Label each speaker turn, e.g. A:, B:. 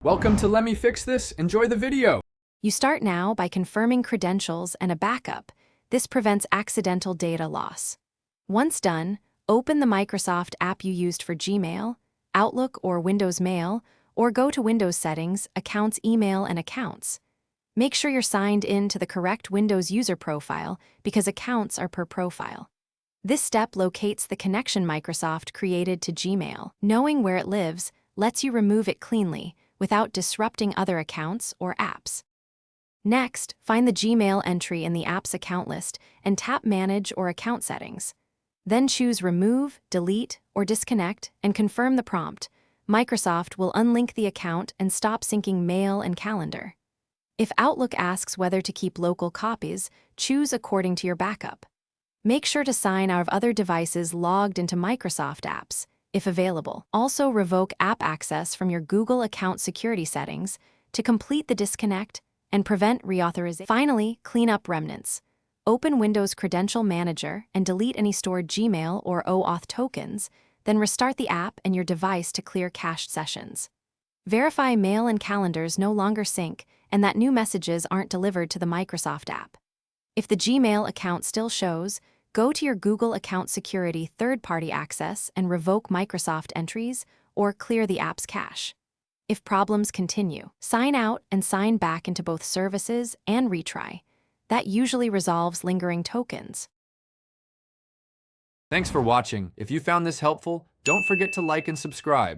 A: Welcome to Let Me Fix This. Enjoy the video.
B: You start now by confirming credentials and a backup. This prevents accidental data loss. Once done, open the Microsoft app you used for Gmail, Outlook, or Windows Mail, or go to Windows Settings, Accounts, Email, and Accounts. Make sure you're signed in to the correct Windows user profile because accounts are per profile. This step locates the connection Microsoft created to Gmail. Knowing where it lives lets you remove it cleanly without disrupting other accounts or apps. Next, find the Gmail entry in the app's account list and tap Manage or Account Settings. Then choose Remove, Delete, or Disconnect and confirm the prompt. Microsoft will unlink the account and stop syncing mail and calendar. If Outlook asks whether to keep local copies, choose according to your backup. Make sure to sign out of other devices logged into Microsoft apps, if available. Also, revoke app access from your Google account security settings to complete the disconnect and prevent reauthorization. Finally, clean up remnants. Open Windows Credential Manager and delete any stored Gmail or OAuth tokens, then restart the app and your device to clear cached sessions. Verify mail and calendars no longer sync and that new messages aren't delivered to the Microsoft app. If the Gmail account still shows, go to your Google account security third-party access and revoke Microsoft entries or clear the app's cache. If problems continue, sign out and sign back into both services and retry. That usually resolves lingering tokens.
A: Thanks for watching. If you found this helpful, don't forget to like and subscribe.